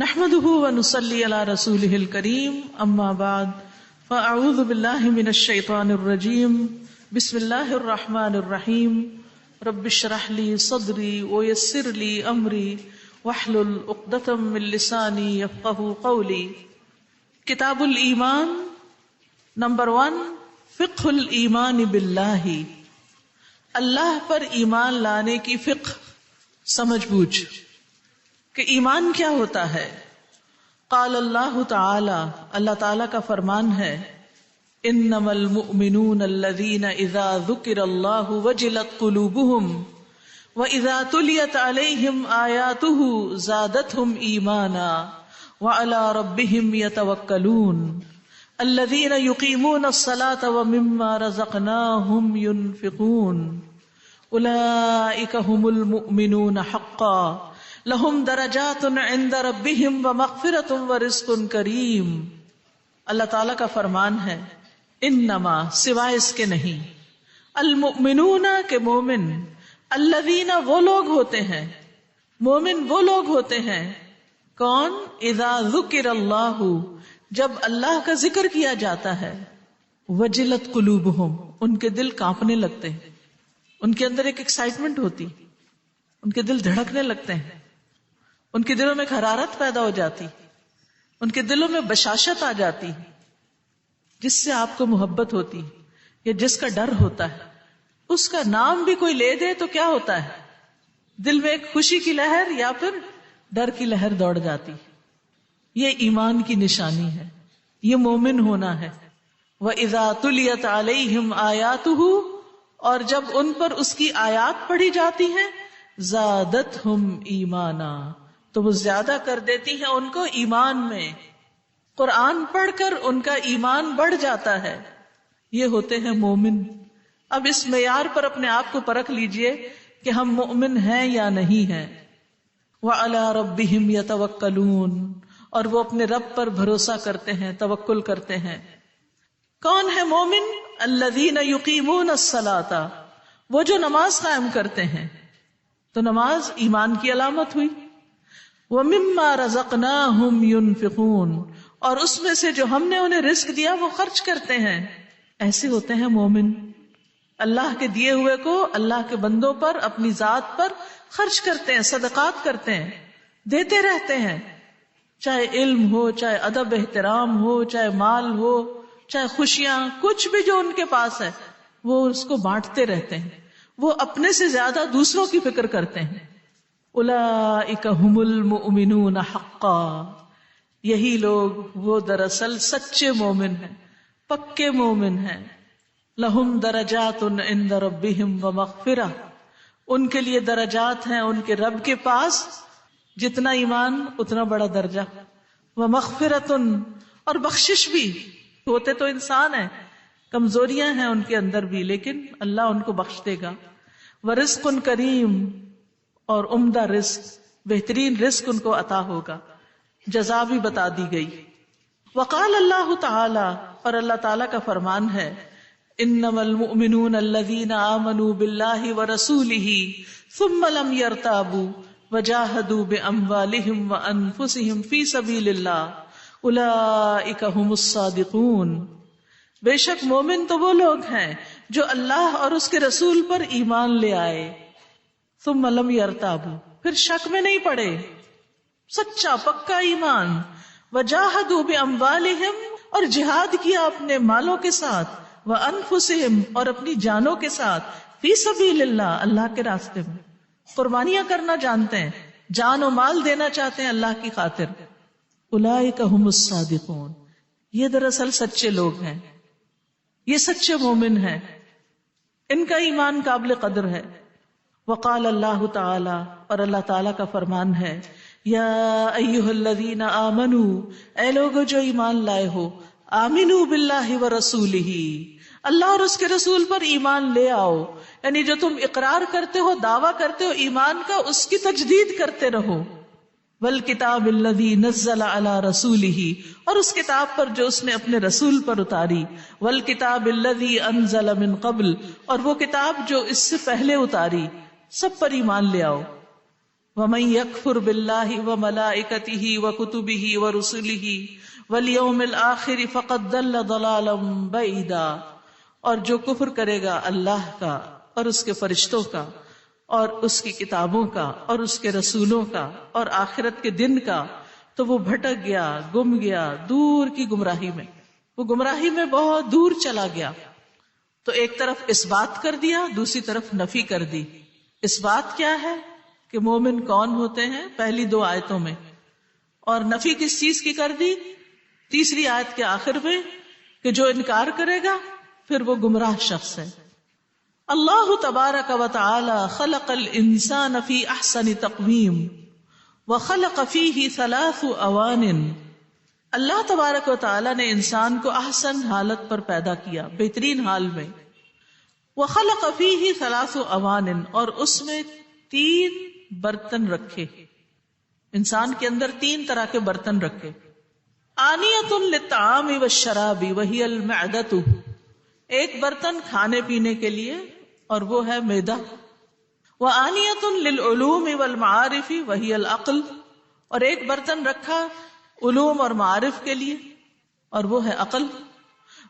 نحمده ونصلي على رسوله الكريم اما بعد فاعوذ بالله من الشيطان الرجيم بسم الله الرحمن الرحيم رب اشرح لي صدري ويسر لي امري واحلل عقدة من لساني يفقهوا قولي. کتاب الایمان نمبر 1 فقہ الایمان باللہ، اللہ پر ایمان لانے کی فقہ، سمجھ بوجھ کہ ایمان کیا ہوتا ہے. قال اللہ تعالی، اللہ تعالی کا فرمان ہے، انما المؤمنون الذین اذا ذکر اللہ وجلت قلوبہم واذا تلیت علیہم آیاتہ زادتہم ایمانا وعلی ربہم یتوکلون الذین یقیمون الصلاة ومما رزقناہم ینفقون اولئک هم المؤمنون حقا لہم درجات عند ربہم ومغفرۃ ورزق کریم. اللہ تعالیٰ کا فرمان ہے، انما سوائے اس کے نہیں، المؤمنون کے مومن، الذین وہ لوگ ہوتے ہیں، مومن وہ لوگ ہوتے ہیں، کون؟ اذا ذکر اللہ، جب اللہ کا ذکر کیا جاتا ہے، وجلت قلوبہم، ان کے دل کانپنے لگتے ہیں، ان کے اندر ایک ایکسائٹمنٹ ہوتی، ان کے دل دھڑکنے لگتے ہیں، ان کے دلوں میں ایک حرارت پیدا ہو جاتی، ان کے دلوں میں بشاشت آ جاتی، جس سے آپ کو محبت ہوتی یا جس کا ڈر ہوتا ہے، اس کا نام بھی کوئی لے دے تو کیا ہوتا ہے؟ دل میں ایک خوشی کی لہر یا پھر ڈر کی لہر دوڑ جاتی. یہ ایمان کی نشانی ہے، یہ مومن ہونا ہے. وَإِذَا تُلِيَتْ عَلَيْهِمْ آيَاتُهُ، اور جب ان پر اس کی آیات پڑھی جاتی ہیں، زَادَتْهُمْ إِيمَانًا، تو وہ زیادہ کر دیتی ہیں ان کو ایمان میں. قرآن پڑھ کر ان کا ایمان بڑھ جاتا ہے. یہ ہوتے ہیں مومن. اب اس معیار پر اپنے آپ کو پرکھ لیجئے کہ ہم مومن ہیں یا نہیں ہیں. وَعَلَى رَبِّهِمْ يَتَوَكَّلُونَ، اور وہ اپنے رب پر بھروسہ کرتے ہیں، توکل کرتے ہیں. کون ہے مومن؟ الذین یقیمون الصلاۃ، وہ جو نماز قائم کرتے ہیں. تو نماز ایمان کی علامت ہوئی. وَمِمَّا رَزَقْنَاهُمْ يُنْفِقُونَ، اور اس میں سے جو ہم نے انہیں رزق دیا وہ خرچ کرتے ہیں. ایسے ہوتے ہیں مومن، اللہ کے دیے ہوئے کو اللہ کے بندوں پر، اپنی ذات پر خرچ کرتے ہیں، صدقات کرتے ہیں، دیتے رہتے ہیں. چاہے علم ہو، چاہے ادب احترام ہو، چاہے مال ہو، چاہے خوشیاں، کچھ بھی جو ان کے پاس ہے وہ اس کو بانٹتے رہتے ہیں. وہ اپنے سے زیادہ دوسروں کی فکر کرتے ہیں. اولئک هم المؤمنون حقا، یہی لوگ وہ دراصل سچے مومن ہیں، پکے مومن ہیں. لہم درجات عند ربہم ومغفرہ، ان کے لیے درجات ہیں ان کے رب کے پاس، جتنا ایمان اتنا بڑا درجہ. ومغفرۃ، اور بخشش بھی. ہوتے تو انسان ہیں، کمزوریاں ہیں ان کے اندر بھی، لیکن اللہ ان کو بخش دے گا. ورزق کریم، اور عمدہ رزق، بہترین رزق ان کو عطا ہوگا. جزا بھی بتا دی گئی. وقال اللہ تعالی، اور اللہ تعالی کا فرمان ہے، انما المؤمنون الذین آمنوا باللہ ورسولہ ثم لم يرتابوا وجاہدوا باموالہم وانفسہم فی سبیل اللہ اولئک هم الصادقون. بے شک مومن تو وہ لوگ ہیں جو اللہ اور اس کے رسول پر ایمان لے آئے، ثم لم يرتابوا، پھر شک میں نہیں پڑے، سچا پکا ایمان. وجاہدوا باموالہم، اور جہاد کیا اپنے مالوں کے ساتھ، وانفسہم، اور اپنی جانوں کے ساتھ، فی سبیل اللہ، اللہ کے راستے میں قربانیاں کرنا جانتے ہیں، جان و مال دینا چاہتے ہیں اللہ کی خاطر. اولئک هم الصادقون، یہ دراصل سچے لوگ ہیں، یہ سچے مومن ہیں، ان کا ایمان قابل قدر ہے. وقال اللہ تعالی، اور اللہ تعالی کا فرمان ہے، یا ایھا الذین آمنوا، اے لوگو جو ایمان لائے ہو، آمنوا باللہ ورسولہ، اللہ اور اس کے رسول پر ایمان لے آؤ. یعنی جو تم اقرار کرتے ہو، دعویٰ کرتے ہو ایمان کا، اس کی تجدید کرتے رہو. والکتاب الذی نزل علی رسولہ، اور اس کتاب پر جو اس نے اپنے رسول پر اتاری. والکتاب الذی انزل من قبل، اور وہ کتاب جو اس سے پہلے اتاری. سب پر ایمان لے آؤ. وَمَن يَكْفُرْ بِاللَّهِ وَمَلَائِكَتِهِ وَكُتُبِهِ وَرُسُلِهِ وَالْيَوْمِ الْآخِرِ فَقَدْ ضَلَّ ضَلَالًا بَعِيدًا، اور جو کفر کرے گا اللہ کا اور اس کے فرشتوں کا اور اس کی کتابوں کا اور اس کے رسولوں کا اور آخرت کے دن کا، تو وہ بھٹک گیا، گم گیا دور کی گمراہی میں، وہ گمراہی میں بہت دور چلا گیا۔ تو ایک طرف اس بات کر دیا، دوسری طرف نفی کر دی۔ اس بات کیا ہے کہ مومن کون ہوتے ہیں پہلی دو آیتوں میں، اور نفی کس چیز کی کر دی تیسری آیت کے آخر میں، کہ جو انکار کرے گا پھر وہ گمراہ شخص ہے۔ اللہ تبارک و تعالی خلق الانسان فی احسن تقویم وخلق فیہ ثلاث اوان، اللہ تبارک و تعالی نے انسان کو احسن حالت پر پیدا کیا، بہترین حال میں۔ وخلق فیہ ثلاث اوان، اور اس میں 3 برتن رکھے، انسان کے اندر 3 طرح کے برتن رکھے۔ آنیۃ للطعام والشراب وہی المعدۃ، ایک برتن کھانے پینے کے لیے اور وہ ہے معدہ۔ وآنیۃ للعلوم والمعارف وہی العقل، اور ایک برتن رکھا علوم اور معارف کے لیے اور وہ ہے عقل۔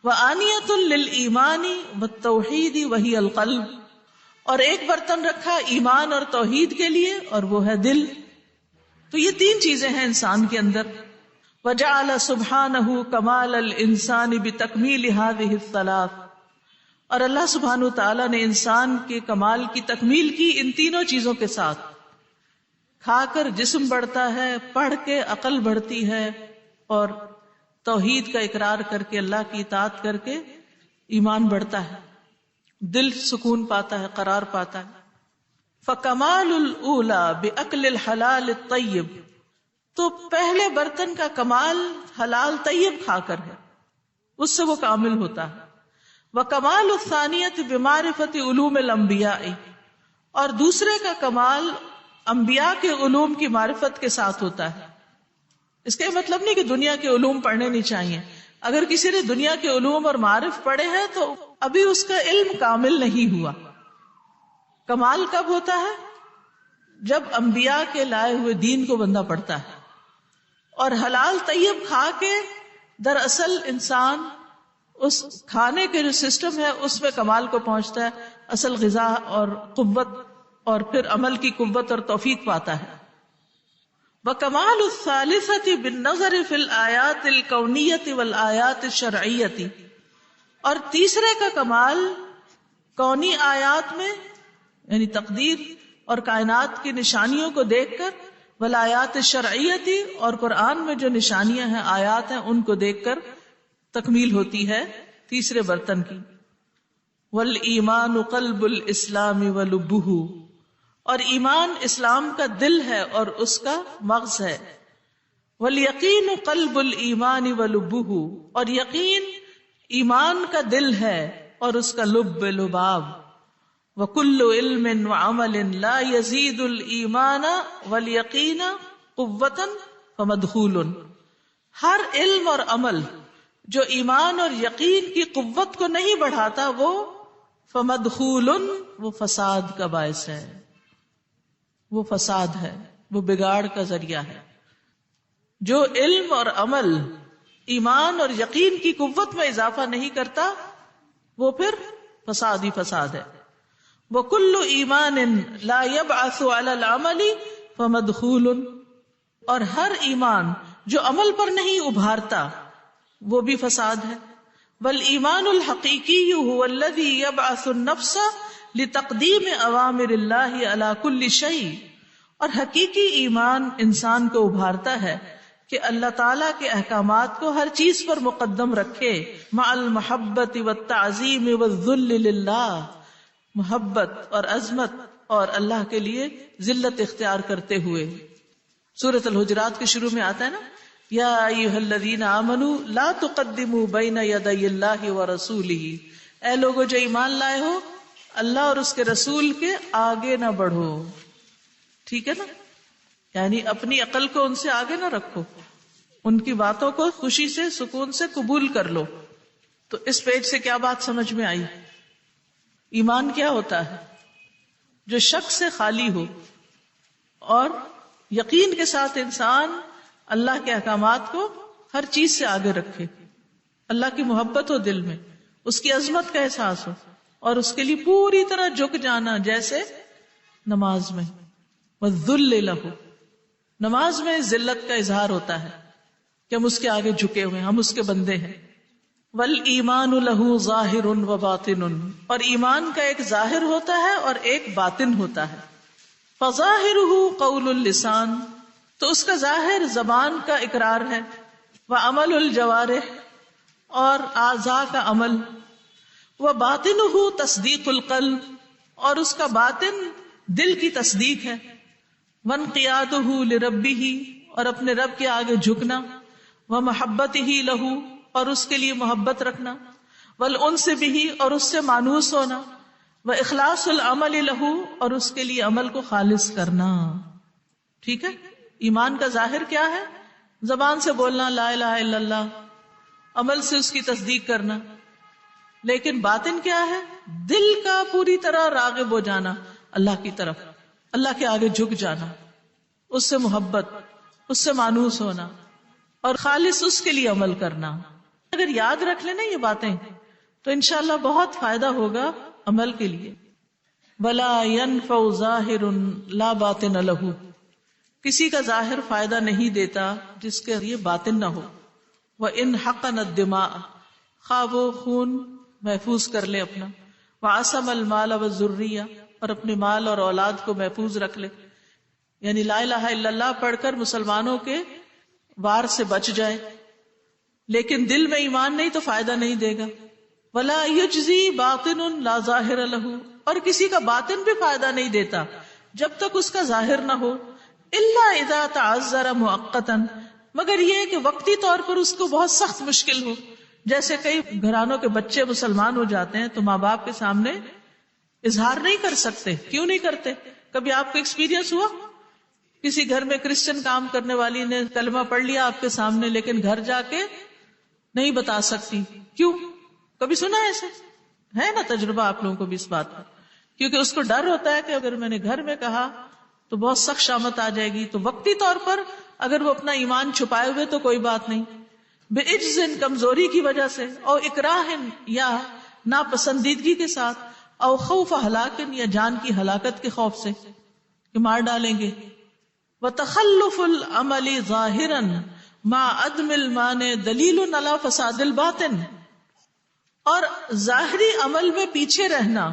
وآنیۃ للایمان والتوحید وہی القلب، اور ایک برتن رکھا ایمان اور توحید کے لیے اور وہ ہے دل۔ تو یہ 3 چیزیں ہیں انسان کے اندر۔ وجعل سبحانہ کمال الانسان بتکمیل هذه الثلاث، اور اللہ سبحانہ تعالیٰ نے انسان کے کمال کی تکمیل کی ان تینوں چیزوں کے ساتھ۔ کھا کر جسم بڑھتا ہے، پڑھ کے عقل بڑھتی ہے، اور توحید کا اقرار کر کے اللہ کی اطاعت کر کے ایمان بڑھتا ہے، دل سکون پاتا ہے، قرار پاتا ہے۔ فکمال الاولی باکل الحلال الطیب، تو پہلے برتن کا کمال حلال طیب کھا کر ہے، اس سے وہ کامل ہوتا ہے۔ وکمال الثانیۃ بمعرفت علوم الانبیاء، اور دوسرے کا کمال انبیاء کے علوم کی معرفت کے ساتھ ہوتا ہے۔ اس کا مطلب نہیں کہ دنیا کے علوم پڑھنے نہیں چاہیے، اگر کسی نے دنیا کے علوم اور معارف پڑھے ہیں تو ابھی اس کا علم کامل نہیں ہوا۔ کمال کب ہوتا ہے؟ جب انبیاء کے لائے ہوئے دین کو بندہ پڑھتا ہے، اور حلال طیب کھا کے دراصل انسان اس کھانے کے جو سسٹم ہے اس میں کمال کو پہنچتا ہے، اصل غذا اور قوت، اور پھر عمل کی قوت اور توفیق پاتا ہے۔ وکمال الثالثۃ بالنظر فی الآیات الکونیۃ والآیات الشرعیۃ، اور تیسرے کا کمال کونی آیات میں یعنی تقدیر اور کائنات کی نشانیوں کو دیکھ کر، والآیات الشرعیۃ، اور قرآن میں جو نشانیاں ہیں آیات ہیں ان کو دیکھ کر تکمیل ہوتی ہے تیسرے برتن کی۔ والایمان قلب الاسلام ولبہ، اور ایمان اسلام کا دل ہے اور اس کا مغز ہے۔ والیقین قلب الایمان ولبہ، اور یقین ایمان کا دل ہے اور اس کا لب لباب۔ وکل علم وعمل لا یزید الایمان والیقین قوۃ فمدخول، ہر علم اور عمل جو ایمان اور یقین کی قوت کو نہیں بڑھاتا وہ فمدخول، وہ فساد کا باعث ہے، وہ فساد ہے، وہ بگاڑ کا ذریعہ ہے۔ جو علم اور عمل ایمان اور یقین کی قوت میں اضافہ نہیں کرتا وہ پھر فساد ہی فساد ہے۔ وَكُلُّ إِيمَانٍ لَا يَبْعَثُ عَلَى الْعَمَلِ فَمَدْخُولٌ، اور ہر ایمان جو عمل پر نہیں ابھارتا وہ بھی فساد ہے۔ وَالْإِيمَانُ الْحَقِيقِيُّ هُوَ الَّذِي يَبْعَثُ النَّفْسَ لِتَقْدِيمِ أَوَامِرِ اللَّهِ عَلَى كُلِّ شَيْءٍ، اور حقیقی ایمان انسان کو ابھارتا ہے کہ اللہ تعالیٰ کے احکامات کو ہر چیز پر مقدم رکھے، مع المحبت والتعظیم والذل للہ، محبت اور عظمت اور اللہ کے لیے ذلت اختیار کرتے ہوئے۔ سورۃ الحجرات کے شروع میں آتا ہے نا، یا ایھا الذین آمنوا لا تقدموا بین یدی اللہ ورسولہ، اے لوگو جو ایمان لائے ہو اللہ اور اس کے رسول کے آگے نہ بڑھو۔ ٹھیک ہے نا، یعنی اپنی عقل کو ان سے آگے نہ رکھو، ان کی باتوں کو خوشی سے سکون سے قبول کر لو۔ تو اس پیج سے کیا بات سمجھ میں آئی؟ ایمان کیا ہوتا ہے؟ جو شک سے خالی ہو، اور یقین کے ساتھ انسان اللہ کے احکامات کو ہر چیز سے آگے رکھے، اللہ کی محبت ہو دل میں، اس کی عظمت کا احساس ہو، اور اس کے لیے پوری طرح جھک جانا، جیسے نماز میں وَالذُّلِّ لَهُ، نماز میں ذلت کا اظہار ہوتا ہے کہ ہم اس کے آگے جھکے ہوئے ہیں، ہم اس کے بندے ہیں. وَالْإِيمَانُ لَهُ ظَاهِرٌ وَبَاطِنٌ، اور ایمان کا ایک ظاہر ہوتا ہے اور ایک باطن ہوتا ہے. فَظَاهِرُهُ قَوْلُ اللسان، تو اس کا ظاہر زبان کا اقرار ہے، وَعَمَلُ الْجَوَارِحِ، اور اعضاء کا عمل، وَبَاطِنُهُ تَصْدِيقُ الْقَلْبِ، اور اس کا باطن دل کی تصدیق ہے، وَانْقِيَادُهُ لِرَبِّهِ، اور اپنے رب کے آگے جھکنا، وَمَحَبَّتِهِ لَهُ، اور اس کے لیے محبت رکھنا، وَالْأُنْسِ بِهِ، اور اس سے مانوس ہونا، وَإِخْلَاصُ الْعَمَلِ لَهُ، اور اس کے لیے عمل کو خالص کرنا. ٹھیک ہے، ایمان کا ظاہر کیا ہے؟ زبان سے بولنا لا الہ الا اللہ، عمل سے اس کی تصدیق کرنا. لیکن باطن کیا ہے؟ دل کا پوری طرح راغب ہو جانا اللہ کی طرف، اللہ کے آگے جھک جانا، اس سے محبت، اس سے مانوس ہونا، اور خالص اس کے لیے عمل کرنا. اگر یاد رکھ لینا یہ باتیں تو انشاءاللہ بہت فائدہ ہوگا عمل کے لیے. وَلَا يَنْفَعُ ظَاهِرٌ لَا بَاطِنَ لَهُ، کسی کا ظاہر فائدہ نہیں دیتا جس کے لیے باطن نہ ہو. وَإِنْ حَقَنَ الدِّمَاءَ، خواہ وہ خون محفوظ کر لے اپنا، وَعَصَمَ الْمَالَ وَالذُّرِّيَّةَ، اور اپنے مال اور اولاد کو محفوظ رکھ لے، یعنی لا الہ الا اللہ پڑھ کر مسلمانوں کے وار سے بچ جائے، لیکن دل میں ایمان نہیں تو فائدہ نہیں دے گا. وَلَا يُجْزِي بَاطِنٌ لَا ظَاهِرَ لَهُ، اور کسی کا باطن بھی فائدہ نہیں دیتا جب تک اس کا ظاہر نہ ہو. إِلَّا إِذَا تَعَذَّرَ مُؤَقَّتًا، مگر یہ کہ وقتی طور پر اس کو بہت سخت مشکل ہو. جیسے کئی گھرانوں کے بچے مسلمان ہو جاتے ہیں تو ماں باپ کے سامنے اظہار نہیں کر سکتے. کیوں نہیں کرتے؟ کبھی آپ کو ایکسپیرینس ہوا کسی گھر میں کرسچن کام کرنے والی نے کلمہ پڑھ لیا آپ کے سامنے، لیکن گھر جا کے نہیں بتا سکتی؟ کیوں؟ کبھی سنا ایسے؟ ہے نا تجربہ آپ لوگوں کو بھی اس بات کا؟ کیونکہ اس کو ڈر ہوتا ہے کہ اگر میں نے گھر میں کہا تو بہت سخت شامت آ جائے گی. تو وقتی طور پر اگر وہ اپنا ایمان چھپائے ہوئے تو کوئی بات نہیں، بعجز، کمزوری کی وجہ سے، او اکراہ، یا ناپسندیدگی کے ساتھ، او خوف ہلاک، یا جان کی ہلاکت کے خوف سے کہ مار ڈالیں گے. وتخلف العمل ظاہرا مع عدم المانع دلیل علی فساد الباطن، اور ظاہری عمل میں پیچھے رہنا،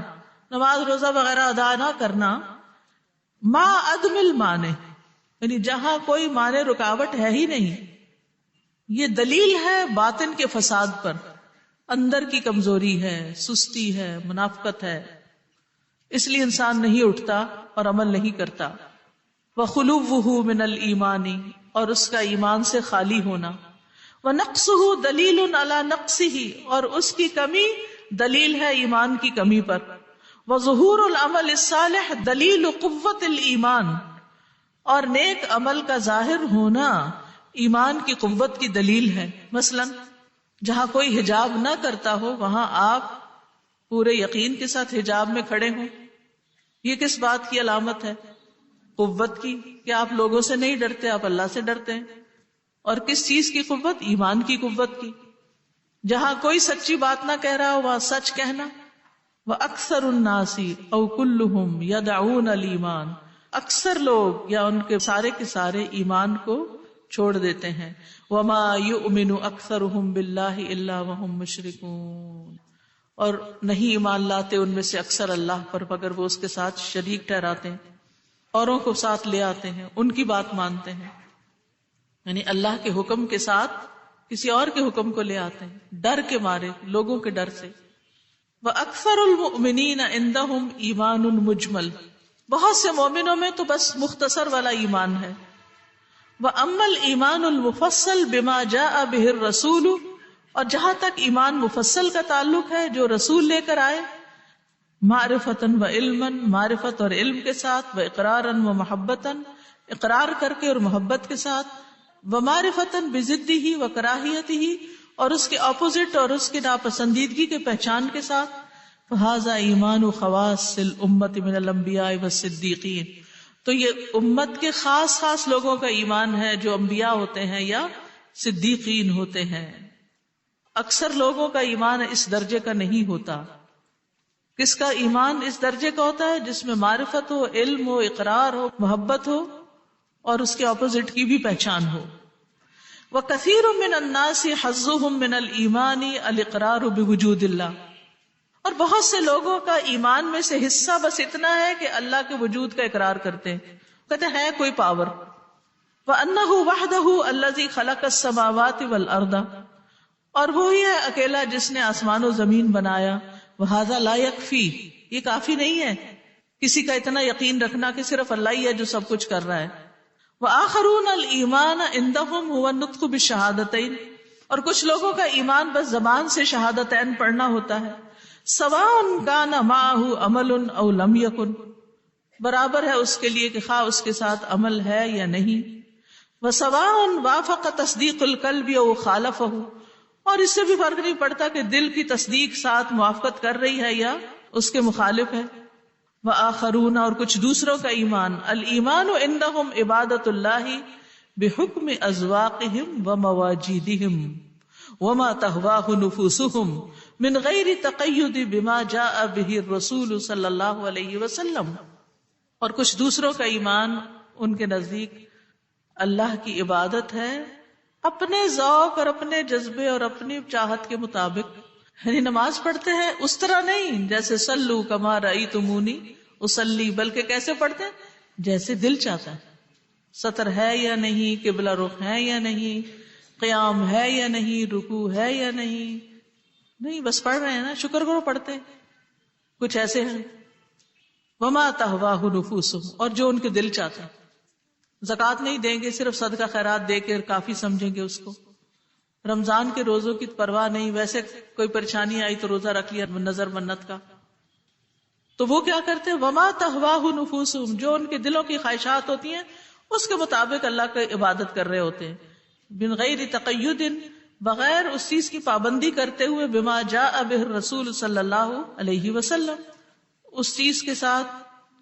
نماز روزہ وغیرہ ادا نہ کرنا، مع عدم المانع، یعنی جہاں کوئی مانع رکاوٹ ہے ہی نہیں، یہ دلیل ہے باطن کے فساد پر. اندر کی کمزوری ہے، سستی ہے، منافقت ہے، اس لیے انسان نہیں اٹھتا اور عمل نہیں کرتا. وخلوہ من الایمان، اور اس کا ایمان سے خالی ہونا. ونقصہ دلیل علی نقصہ، اور اس کی کمی دلیل ہے ایمان کی کمی پر. وظہور العمل الصالح دلیل قوت الایمان، اور نیک عمل کا ظاہر ہونا ایمان کی قوت کی دلیل ہے. مثلا جہاں کوئی حجاب نہ کرتا ہو وہاں آپ پورے یقین کے ساتھ حجاب میں کھڑے ہوں، یہ کس بات کی علامت ہے؟ قوت کی، کہ آپ لوگوں سے نہیں ڈرتے، آپ اللہ سے ڈرتے ہیں. اور کس چیز کی قوت؟ ایمان کی قوت کی. جہاں کوئی سچی بات نہ کہہ رہا ہو وہاں سچ کہنا. وَأَكْثَرُ النَّاسِ أَوْ كُلُّهُمْ يَدَعُونَ الْإِيمَانَ، اکثر لوگ یا ان کے سارے کے سارے ایمان کو چھوڑ دیتے ہیں. وَمَا يُؤْمِنُ أَكْثَرُهُمْ بِاللَّهِ إِلَّا وَهُمْ مُشْرِكُونَ، اور نہیں ایمان لاتے ان میں سے اکثر اللہ پر مگر وہ اس کے ساتھ شریک ٹھہراتے ہیں، اوروں کو ساتھ لے آتے ہیں، ان کی بات مانتے ہیں، یعنی اللہ کے حکم کے ساتھ کسی اور کے حکم کو لے آتے ہیں، ڈر کے مارے، لوگوں کے ڈر سے. وَأَكْثَرُ الْمُؤْمِنِينَ عِندَهُمْ إِيمَانٌ مُجْمَلٌ، بہت سے مومنوں میں تو بس مختصر والا ایمان ہے. وَأَمَّا الْإِيمَانُ الْمُفَصَّلُ بِمَا جَاءَ بِهِ الرَّسُولُ، اور جہاں تک ایمان مفصل کا تعلق ہے جو رسول لے کر آئے، معرفتاً و علماً، معرفت اور علم کے ساتھ، وإقراراً و محبتاً، اقرار کر کے اور محبت کے ساتھ، ومعرفتاً بضدہ و کراہیتہ، اور اس کے اپوزٹ اور اس کے ناپسندیدگی کے پہچان کے ساتھ. فہذا ایمان خواص الامت من الانبیاء والصدیقین، تو یہ امت کے خاص خاص لوگوں کا ایمان ہے جو انبیاء ہوتے ہیں یا صدیقین ہوتے ہیں. اکثر لوگوں کا ایمان اس درجے کا نہیں ہوتا. کس کا ایمان اس درجے کا ہوتا ہے؟ جس میں معرفت ہو، علم ہو، اقرار ہو، محبت ہو اور اس کے اپوزٹ کی بھی پہچان ہو. وَكَثِيرٌ مِّنَ النَّاسِ حَظُّهُم مِّنَ الْإِيمَانِ الْإِقْرَارُ بِوُجُودِ اللَّهِ. اور بہت سے لوگوں کا ایمان میں سے حصہ بس اتنا ہے کہ اللہ کے وجود کا اقرار کرتے ہیں، کہتے ہیں کوئی پاور. وَأَنَّهُ وَحْدَهُ الَّذِي خَلَقَ السَّمَاوَاتِ وَالْأَرْضَ، اور وہی ہے اکیلا جس نے آسمان و زمین بنایا. وَهَذَا لَا يَكْفِي، یہ کافی نہیں ہے کسی کا اتنا یقین رکھنا کہ صرف اللہ ہی ہے جو سب کچھ کر رہا ہے. وَآخَرُونَ الْإِيمَانَ عِندَهُمْ هُوَ النُّطْقُ بِالشَّهَادَتَيْنِ، اور کچھ لوگوں کا ایمان بس زبان سے شہادتین پڑھنا ہوتا ہے. سَوَاءٌ كَانَ مَعَهُ عَمَلٌ أَوْ لَمْ يَكُنْ، برابر ہے اس کے لیے کہ خواہ اس کے ساتھ عمل ہے یا نہیں. وَسَوَاءٌ وَافَقَ تَصْدِيقُ الْقَلْبِ أَوْ خَالَفَهُ، اور اس سے بھی فرق نہیں پڑتا کہ دل کی تصدیق ساتھ موافقت کر رہی ہے یا اس کے مخالف ہے. وآخرون، اور کچھ دوسروں کا ایمان، الایمان عندهم عبادت اللہ بحکم ازواقهم ومواجیدهم وما تهواه نفوسهم من غیر تقید بما جاء به الرسول صلی اللہ علیہ وسلم. اور کچھ دوسروں کا ایمان ان کے نزدیک اللہ کی عبادت ہے اپنے ذوق اور اپنے جذبے اور اپنی چاہت کے مطابق. یعنی نماز پڑھتے ہیں اس طرح نہیں جیسے صلو کما رأیتمونی اصلی، بلکہ کیسے پڑھتے ہیں؟ جیسے دل چاہتا ہے. سطر ہے یا نہیں، قبلہ رخ ہے یا نہیں، قیام ہے یا نہیں، رکوع ہے یا نہیں بس پڑھ رہے ہیں نا، شکر کرو پڑھتے ہیں. کچھ ایسے ہیں وما تہواہ نفوسہم، اور جو ان کے دل چاہتے ہیں. زکوٰۃ نہیں دیں گے، صرف صدقہ خیرات دے کے کافی سمجھیں گے اس کو. رمضان کے روزوں کی پرواہ نہیں، ویسے کوئی پریشانی آئی تو روزہ رکھ لیا نظر منت کا. تو وہ کیا کرتے ہیں؟ وما تہواہ نفوسہم، جو ان کے دلوں کی خواہشات ہوتی ہیں اس کے مطابق اللہ کی عبادت کر رہے ہوتے ہیں. بن غیر تقید، بغیر اس چیز کی پابندی کرتے ہوئے، بما جاء بہ الرسول صلی اللہ علیہ وسلم، اس چیز کے ساتھ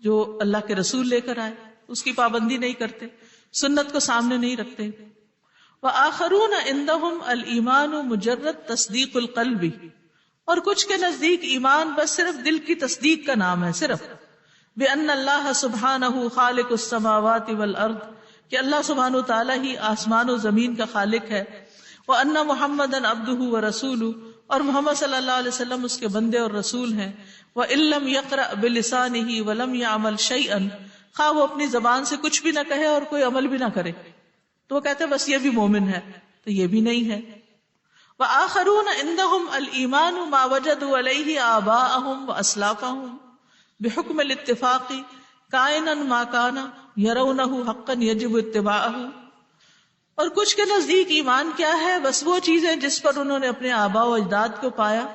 جو اللہ کے رسول لے کر آئے اس کی پابندی نہیں کرتے، سنت کو سامنے نہیں رکھتے. وآخرون عندهم الایمان مجرد تصدیق القلب، اور کچھ کے نزدیک ایمان بس صرف دل کی تصدیق کا نام ہے، صرف بأن اللہ سبحانہ خالق السماوات والارض، کہ اللہ سبحانہ تعالیٰ ہی آسمان و زمین کا خالق ہے. وأن محمدًا عبدہ ورسولہ، اور محمد صلی اللہ علیہ وسلم اس کے بندے اور رسول ہیں. وإن لم يقرأ بلسانہ ولم يعمل شيئا، خواہ وہ اپنی زبان سے کچھ بھی نہ کہے اور کوئی عمل بھی نہ کرے تو وہ کہتے ہیں بس یہ بھی مومن ہے، تو یہ بھی نہیں ہے. وآخرون عندهم الایمان ما وجدوا علیہ آباءهم واسلافهم بحکم الاتفاق کائنا ما کان یرونہ حقا یجب اتباعہ. اور کچھ کے نزدیک ایمان کیا ہے؟ بس وہ چیزیں جس پر انہوں نے اپنے آباء و اجداد کو پایا،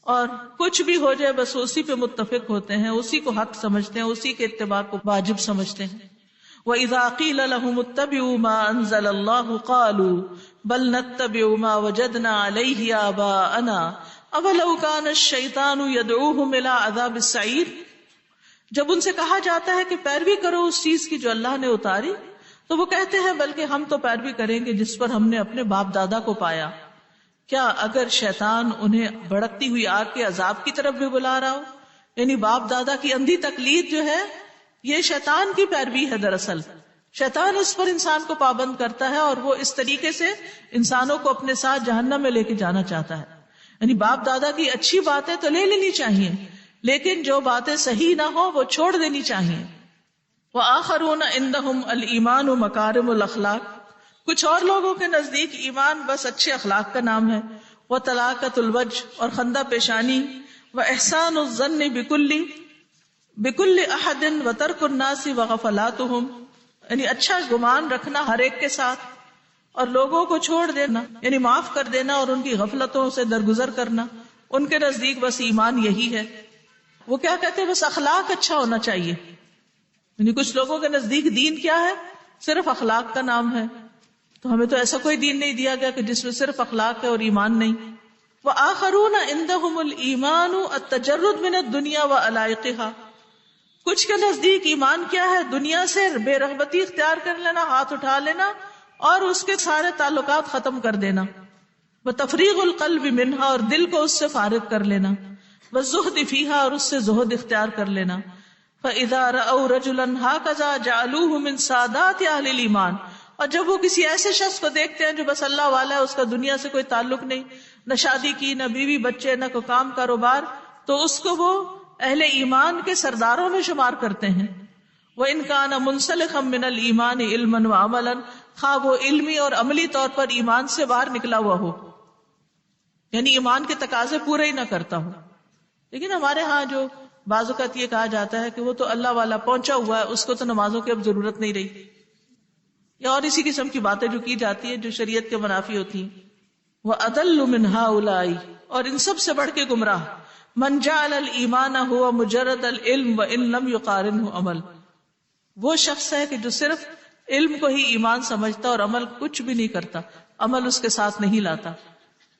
اور کچھ بھی ہو جائے بس اسی پہ متفق ہوتے ہیں، اسی کو حق سمجھتے ہیں، اسی کے اتباع کو واجب سمجھتے ہیں. وَإِذَا قِيلَ لَهُمُ اتَّبِعُوا مَا أَنزَلَ اللَّهُ قَالُوا بَلْ نَتَّبِعُ مَا وَجَدْنَا عَلَيْهِ آبَاءَنَا أَوَلَوْ كَانَ الشَّيْطَانُ يَدْعُوهُمْ إِلَىٰ عَذَابِ السَّعِيرِ. جب ان سے کہا جاتا ہے کہ پیروی کرو اس چیز کی جو اللہ نے اتاری، تو وہ کہتے ہیں بلکہ ہم تو پیروی کریں گے جس پر ہم نے اپنے باپ دادا کو پایا. کیا اگر شیطان انہیں بھڑکتی ہوئی آگ کے عذاب کی طرف بھی بلا رہا ہو؟ یعنی باپ دادا کی اندھی تقلید جو ہے یہ شیطان کی پیروی ہے. دراصل شیطان اس پر انسان کو پابند کرتا ہے اور وہ اس طریقے سے انسانوں کو اپنے ساتھ جہنم میں لے کے جانا چاہتا ہے. یعنی باپ دادا کی اچھی باتیں تو لے لینی چاہیے، لیکن جو باتیں صحیح نہ ہو وہ چھوڑ دینی چاہیے. وآخرون عندهم الایمان مکارم الاخلاق، کچھ اور لوگوں کے نزدیک ایمان بس اچھے اخلاق کا نام ہے. وطلاقۃ الوجہ، اور خندہ پیشانی. واحسان الظن بکل احد وترک الناس وغفلاتهم، یعنی اچھا گمان رکھنا ہر ایک کے ساتھ اور لوگوں کو چھوڑ دینا، یعنی معاف کر دینا اور ان کی غفلتوں سے درگزر کرنا. ان کے نزدیک بس ایمان یہی ہے. وہ کیا کہتے ہیں؟ بس اخلاق اچھا ہونا چاہیے. یعنی کچھ لوگوں کے نزدیک دین کیا ہے؟ صرف اخلاق کا نام ہے. تو ہمیں تو ایسا کوئی دین نہیں دیا گیا کہ جس میں صرف اخلاق ہے اور ایمان نہیں. وآخرون عندهم الایمان التجرد من الدنیا وعلائقها، کچھ کے نزدیک ایمان کیا ہے؟ دنیا سے بے رغبتی اختیار کر لینا، ہاتھ اٹھا لینا اور اس کے سارے تعلقات ختم کر دینا، وتفریغ القلب منہا، اور دل کو اس سے فارغ کر لینا، والزہد فیہا، اور اس سے زہد اختیار کر لینا۔ فَإِذَا رَأَوْا رَجُلًا هَكَذَا جَعَلُوهُ مِنْ سَادَاتِ أَهْلِ الْإِيمَانِ، اور جب وہ کسی ایسے شخص کو دیکھتے ہیں جو بس اللہ والا ہے، اس کا دنیا سے کوئی تعلق نہیں، نہ شادی کی، نہ بیوی بچے، نہ کوئی کام کاروبار، تو اس کو وہ اہل ایمان کے سرداروں میں شمار کرتے ہیں۔ وَإِنْ كَانَ مُنْسَلِخًا مِنَ الْإِيمَانِ عِلْمًا وَعَمَلًا، خواہ وہ علمی اور عملی طور پر ایمان سے باہر نکلا ہوا ہو، یعنی ایمان کے تقاضے پورے ہی نہ کرتا ہو۔ لیکن ہمارے ہاں جو بعض اوقات یہ کہا جاتا ہے کہ وہ تو اللہ والا پہنچا ہوا ہے، اس کو تو نمازوں کی اب ضرورت نہیں رہی، یا اور اسی قسم کی باتیں جو کی جاتی ہیں جو شریعت کے منافی ہوتی ہیں۔ وَأَضَلُّ مِنْ هَؤُلَاءِ، اور ان سب سے بڑھ کے گمراہ، مَنْ جَعَلَ الْإِيمَانَ هُوَ مُجَرَّدَ الْعِلْمِ وَإِنْ لَمْ يُقَارِنْهُ عَمَلٌ، وہ شخص ہے کہ جو صرف علم کو ہی ایمان سمجھتا اور عمل کچھ بھی نہیں کرتا، عمل اس کے ساتھ نہیں لاتا۔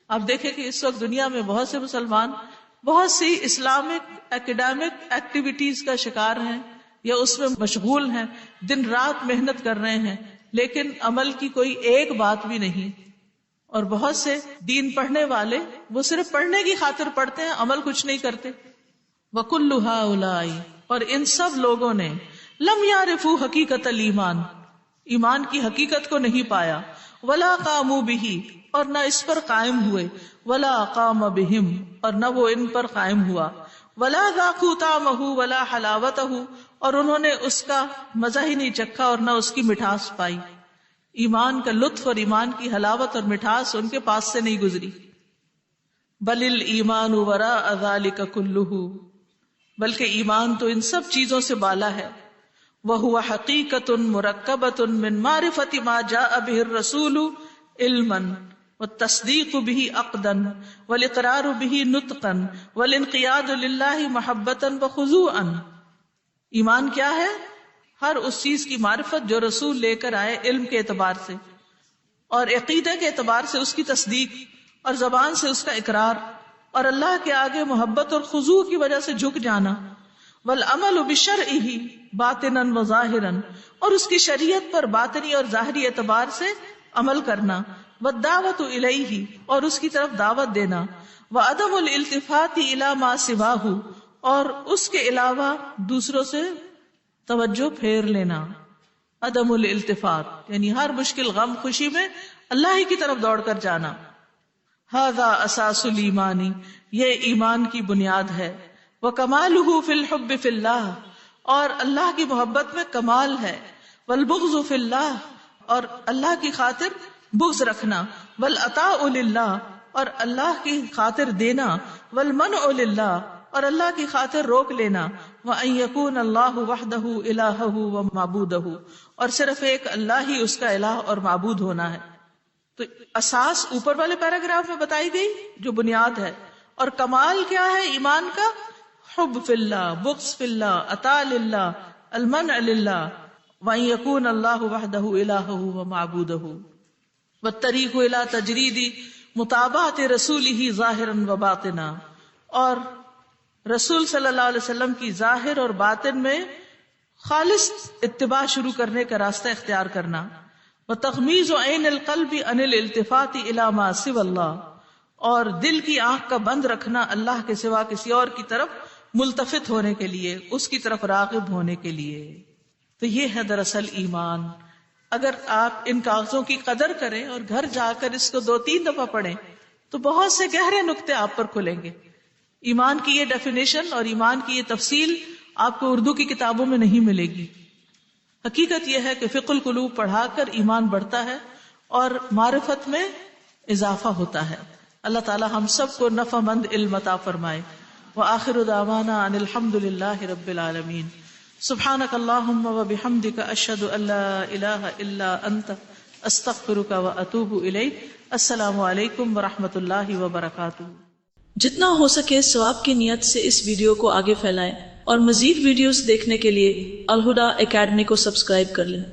آپ دیکھیں کہ اس وقت دنیا میں بہت سے مسلمان بہت سی اسلامک ایکڈیمک ایکٹیویٹیز کا شکار ہیں یا اس میں مشغول ہیں، دن رات محنت کر رہے ہیں، لیکن عمل کی کوئی ایک بات بھی نہیں۔ اور بہت سے دین پڑھنے والے وہ صرف پڑھنے کی خاطر پڑھتے ہیں، عمل کچھ نہیں کرتے۔ وَكُلُّ هَؤُلَاءِ، اور ان سب لوگوں نے لم يعرفوا حقیقت الایمان، ایمان کی حقیقت کو نہیں پایا، ولا قاموا به، اور نہ اس پر قائم ہوئے، ولا قام بهم، اور نہ وہ ان پر قائم ہوا، ولا ذاقوا طعمه ولا حلاوته، اور انہوں نے اس کا مزہ ہی نہیں چکھا اور نہ اس کی مٹھاس پائی۔ ایمان کا لطف اور ایمان کی حلاوت اور مٹھاس ان کے پاس سے نہیں گزری۔ بل الایمان وراء ذلك كله، بلکہ ایمان تو ان سب چیزوں سے بالا ہے۔ وهو حقیقۃ مرکبۃ من معرفۃ ما جاء به الرسول علما، والتصدیق به عقدا، والاقرار به نطقا، والانقیاد للہ محبۃ وخضوعا۔ ایمان کیا ہے؟ ہر اس چیز کی معرفت جو رسول لے کر آئے علم کے اعتبار سے، اور عقیدے کے اعتبار سے اس کی تصدیق، اور زبان سے اس کا اقرار، اور اللہ کے آگے محبت اور خضوع کی وجہ سے جھک جانا، والعمل بشرعہ باطنا وظاہرا، اور اس کی شریعت پر باطنی اور ظاہری اعتبار سے عمل کرنا، والدعوت الیہ، اور اس کی طرف دعوت دینا، وعدم الالتفات الی ما سواہ، اور اس کے علاوہ دوسروں سے توجہ پھیر لینا۔ عدم الالتفات یعنی ہر مشکل غم خوشی میں اللہ ہی کی طرف دوڑ کر جانا۔ ھذا اساس الایمان، یہ ایمان کی بنیاد ہے۔ وکمالہ فی الحب فی اللہ، اور اللہ کی محبت میں کمال ہے۔ والبغض فی اللہ، اور اللہ کی خاطر بغض رکھنا۔ والعطاء للہ، اور اللہ کی خاطر دینا۔ والمنع للہ، اور اللہ کی خاطر روک لینا۔ وان یکون اللہ وحدہ الہہ ومعبودہ، اور صرف ایک اللہ ہی اس کا الہ اور معبود ہونا ہے۔ تو اساس اوپر والے پیراگراف میں بتائی گئی جو بنیاد ہے، اور کمال کیا ہے ایمان کا؟ حب فی اللہ، بغض فی اللہ، عطاء للہ، المنع للہ، وان یکون اللہ وحدہ الہہ ومعبودہ، والطریق الی تجرید متابعت رسولہ ظاہرا وباطنا، اور رسول صلی اللہ علیہ وسلم کی ظاہر اور باطن میں خالص اتباع شروع کرنے کا راستہ اختیار کرنا۔ وتغمیض عین القلب عن الالتفات الی ما سوى اللہ، اور دل کی آنکھ کا بند رکھنا اللہ کے سوا کسی اور کی طرف ملتفت ہونے کے لیے، اس کی طرف راغب ہونے کے لیے۔ تو یہ ہے دراصل ایمان۔ اگر آپ ان کاغذوں کی قدر کریں اور گھر جا کر اس کو 2-3 دفعہ پڑھیں تو بہت سے گہرے نقطے آپ پر کھلیں گے۔ ایمان کی یہ ڈیفینیشن اور ایمان کی یہ تفصیل آپ کو اردو کی کتابوں میں نہیں ملے گی۔ حقیقت یہ ہے کہ فقہ القلوب پڑھا کر ایمان بڑھتا ہے اور معرفت میں اضافہ ہوتا ہے۔ اللہ تعالی ہم سب کو نفع مند علم عطا فرمائے۔ وآخر دعوانا ان الحمد للہ رب العالمین۔ سبحانک اللہم وبحمدک اشہد ان لا الہ الا انت استغفرک واتوب الیک۔ السلام علیکم ورحمۃ اللہ وبرکاتہ۔ جتنا ہو سکے ثواب کی نیت سے اس ویڈیو کو آگے پھیلائیں، اور مزید ویڈیوز دیکھنے کے لیے الہدیٰ اکیڈمی کو سبسکرائب کر لیں۔